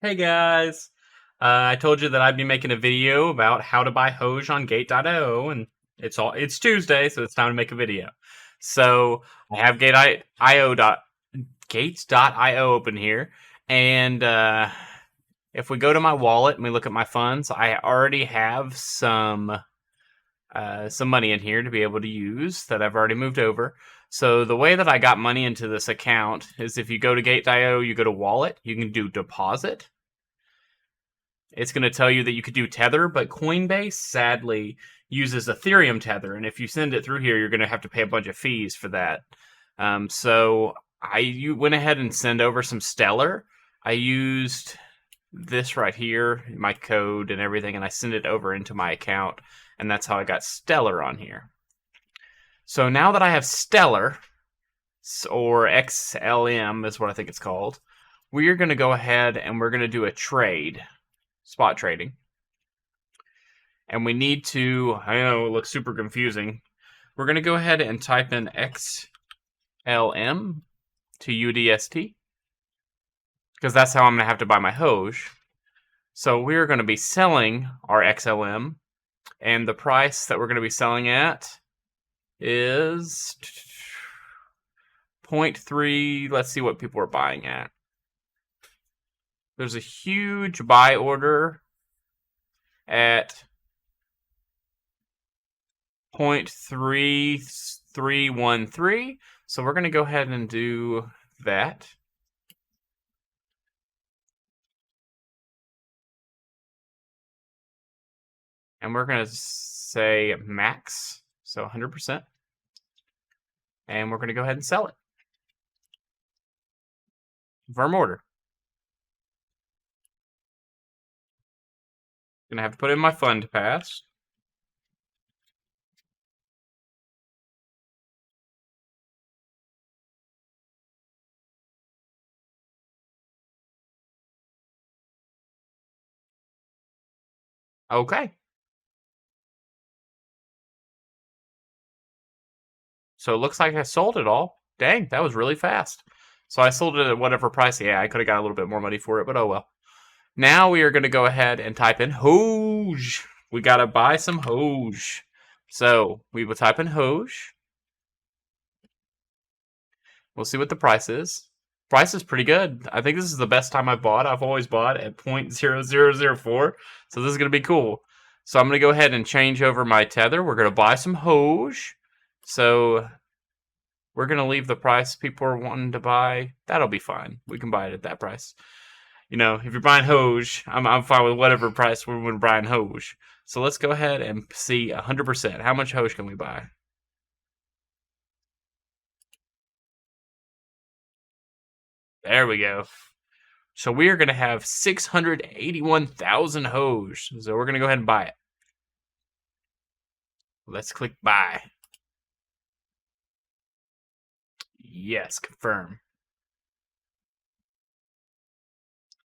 Hey guys! I told you that I'd be making a video about how to buy Hoge on Gate.io, and it's Tuesday, so it's time to make a video. So I have Gates.io open here, and if we go to my wallet and we look at my funds, I already have some money in here to be able to use that I've already moved over. So the way that I got money into this account is if you go to Gate.io, you go to wallet, you can do deposit. It's going to tell you that you could do Tether, but Coinbase sadly uses Ethereum Tether, and if you send it through here, you're going to have to pay a bunch of fees for that. So you went ahead and sent over some Stellar. I used this right here, my code and everything, and I sent it over into my account, and that's how I got Stellar on here. So now that I have Stellar, or XLM is what I think it's called, we're going to go ahead and we're going to do a trade. Spot trading. And we need to, I know it looks super confusing. We're going to go ahead and type in XLM to UDST, because that's how I'm going to have to buy my Hoge. So we're going to be selling our XLM, and the price that we're going to be selling at is 0.3. Let's see what people are buying at. There's a huge buy order at 0.3313. So we're going to go ahead and do that. And we're going to say max, so 100%. And we're going to go ahead and sell it. Confirm order. Gonna have to put in my fund pass. Okay. So it looks like I sold it all. Dang, that was really fast. So I sold it at whatever price. Yeah, I could have got a little bit more money for it, but oh well. Now we are going to go ahead and type in Hoge. We got to buy some Hoge. So we will type in Hoge. We'll see what the price is. Price is pretty good. I think this is the best time I've bought. I've always bought at 0.0004. So this is going to be cool. So I'm going to go ahead and change over my tether. We're going to buy some Hoge. So we're going to leave the price people are wanting to buy. That'll be fine. We can buy it at that price. You know, if you're buying Hoge, I'm fine with whatever price we're buying Hoge. So let's go ahead and see 100%. How much Hoge can we buy? There we go. So we are going to have 681,000 Hoge. So we're going to go ahead and buy it. Let's click buy. Yes, confirm.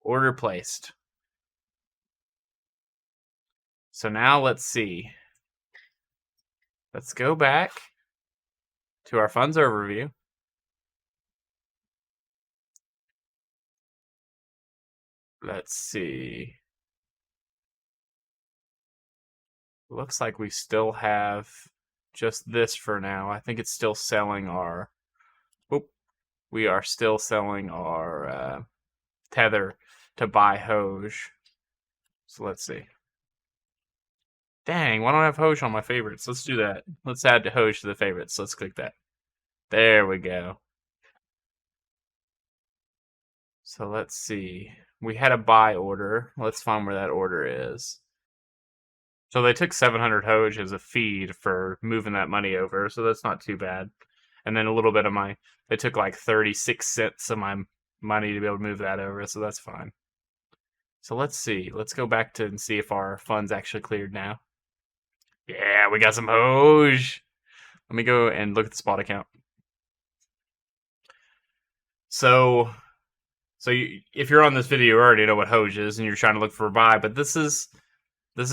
Order placed. So now let's see. Let's go back to our funds overview. Let's see. Looks like we still have just this for now. I think it's still selling our... Oop. We are still selling our tether to buy Hoge. So let's see. Dang, why don't I have Hoge on my favorites? Let's do that. Let's add Hoge to the favorites. Let's click that. There we go. So let's see. We had a buy order. Let's find where that order is. So they took 700 Hoge as a feed for moving that money over, so that's not too bad. And then a little bit of they took like 36 cents of my money to be able to move that over, so that's fine. So let's see. Let's go back to and see if our funds actually cleared now. Yeah, we got some Hoge. Let me go and look at the spot account. So if you're on this video, you already know what Hoge is, and you're trying to look for a buy. But this is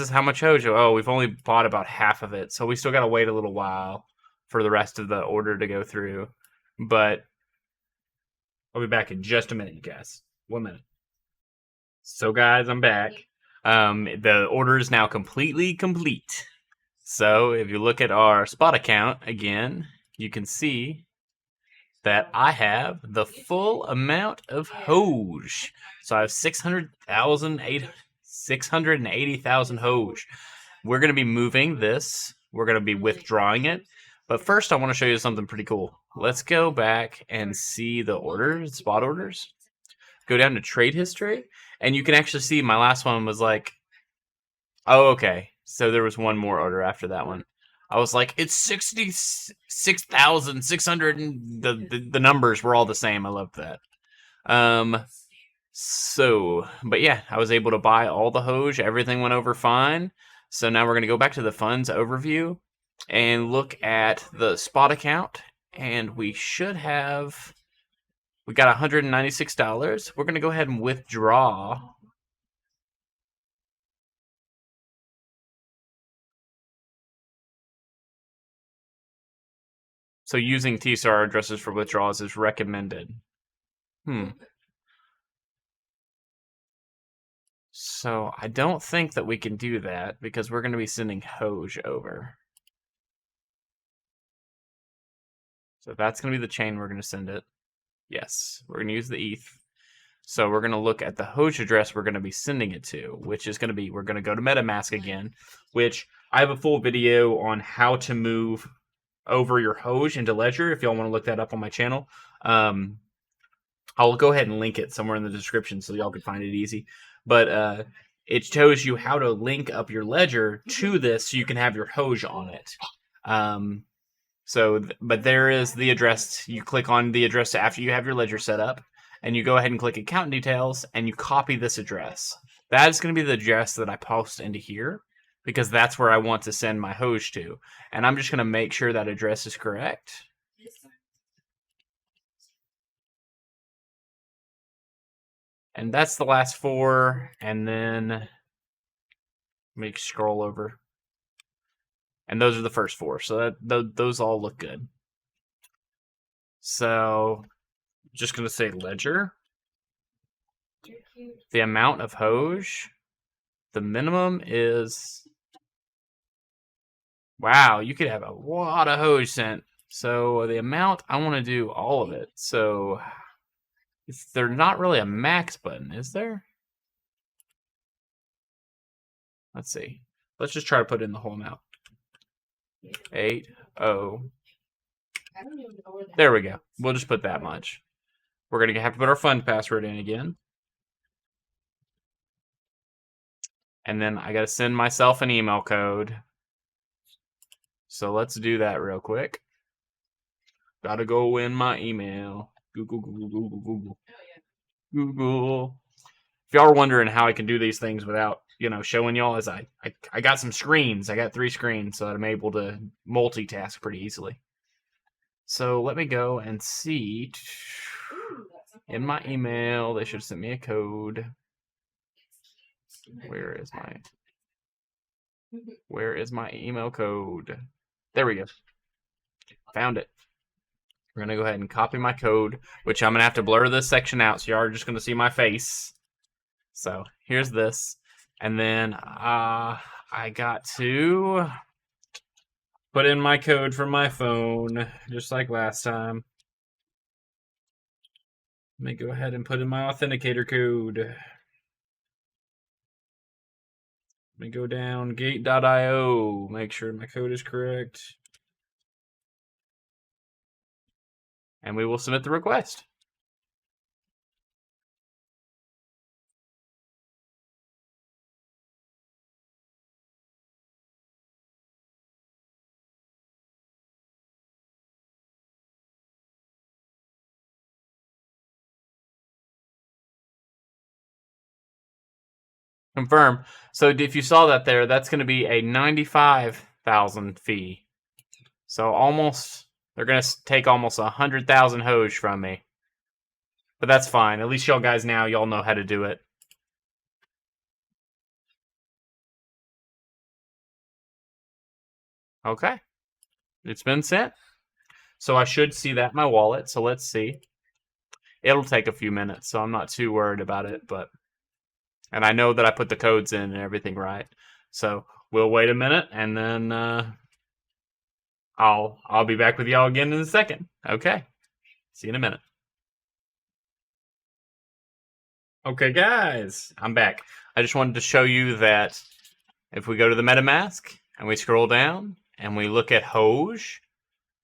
how much Hoge. Oh, we've only bought about half of it, so we still got to wait a little while for the rest of the order to go through. But I'll be back in just a minute, you guys. 1 minute. So guys, I'm back. The order is now completely complete. So if you look at our spot account again, you can see that I have the full amount of Hoge. So I have 680,000 Hoge. We're going to be moving this. We're going to be withdrawing it. But first, I want to show you something pretty cool. Let's go back and see the orders, spot orders. Go down to trade history, and you can actually see my last one was like, oh, okay. So there was one more order after that one. I was like, it's 66,600, and the numbers were all the same. I loved that. But yeah, I was able to buy all the Hoge. Everything went over fine. So now we're going to go back to the funds overview and look at the spot account, and we should have. We got $196. We're going to go ahead and withdraw. So using TSR addresses for withdrawals is recommended. So I don't think that we can do that because we're going to be sending Hoge over. So that's going to be the chain we're going to send it. Yes, we're going to use the ETH. So we're going to look at the Hoge address we're going to be sending it to, which is going to be, we're going to go to MetaMask again, which I have a full video on how to move over your Hoge into Ledger if y'all want to look that up on my channel. I'll go ahead and link it somewhere in the description so y'all can find it easy. But it shows you how to link up your Ledger to this so you can have your Hoge on it. But there is the address. You click on the address after you have your Ledger set up, and you go ahead and click account details, and you copy this address. That is going to be the address that I post into here, because that's where I want to send my Hoge to. And I'm just going to make sure that address is correct. And that's the last four, and then let me scroll over. And those are the first four, so those all look good. So, just going to say Ledger. The amount of Hoge. The minimum is... Wow, you could have a lot of Hoge sent. So, the amount, I want to do all of it. So, there's not really a max button, is there? Let's see. Let's just try to put in the whole amount. 80. There we go. We'll just put that much. We're going to have to put our fund password in again. And then I got to send myself an email code. So let's do that real quick. Got to go in my email. Google. If y'all are wondering how I can do these things without, showing y'all, as I got some screens. I got 3 screens, so I'm able to multitask pretty easily. So let me go and see. In my email, they should send me a code. Where is my email code? There we go. Found it. We're going to go ahead and copy my code, which I'm going to have to blur this section out, so you are just going to see my face. So here's this. And then I got to put in my code from my phone, just like last time. Let me go ahead and put in my authenticator code. Let me go down, gate.io, make sure my code is correct. And we will submit the request. Confirm. So if you saw that there, that's going to be a 95,000 fee. So they're going to take almost 100,000 Hoge from me. But that's fine. At least y'all guys y'all know how to do it. Okay. It's been sent. So I should see that in my wallet. So let's see. It'll take a few minutes, so I'm not too worried about it, but And I know that I put the codes in and everything right. So we'll wait a minute, and then I'll be back with y'all again in a second. Okay. See you in a minute. Okay, guys, I'm back. I just wanted to show you that if we go to the MetaMask and we scroll down and we look at Hoge,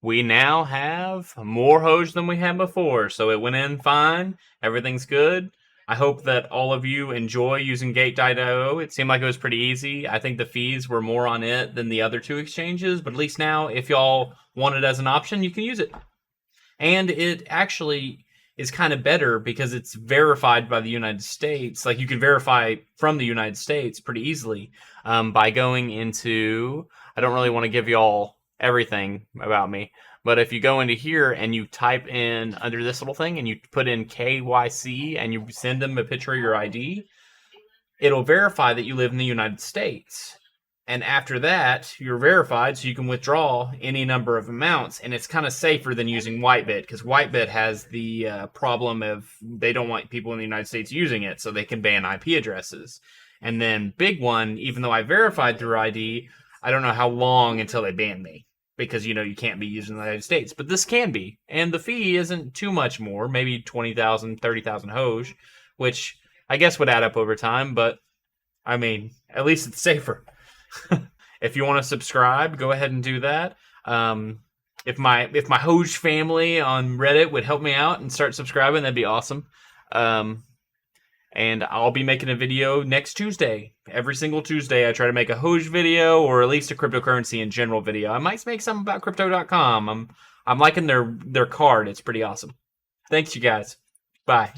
we now have more Hoge than we had before. So it went in fine. Everything's good. I hope that all of you enjoy using Gate.io. It seemed like it was pretty easy. I think the fees were more on it than the other two exchanges, but at least now, if y'all want it as an option, you can use it. And it actually is kind of better because it's verified by the United States. Like, you can verify from the United States pretty easily by going into. I don't really want to give y'all everything about me, but if you go into here and you type in under this little thing and you put in KYC and you send them a picture of your ID, it'll verify that you live in the United States. And after that, you're verified, so you can withdraw any number of amounts. And it's kind of safer than using Whitebit, because Whitebit has the problem of they don't want people in the United States using it, so they can ban IP addresses. And then Big One, even though I verified through ID, I don't know how long until they ban me, because you can't be using the United States. But this can be, and the fee isn't too much more, maybe 20,000, 30,000 Hoge, which I guess would add up over time. But I mean, at least it's safer. If you want to subscribe, go ahead and do that. If my Hoge family on Reddit would help me out and start subscribing, that'd be awesome. And I'll be making a video next Tuesday. Every single Tuesday, I try to make a Hoge video, or at least a cryptocurrency in general video. I might make some about crypto.com. I'm liking their card. It's pretty awesome. Thanks, you guys. Bye.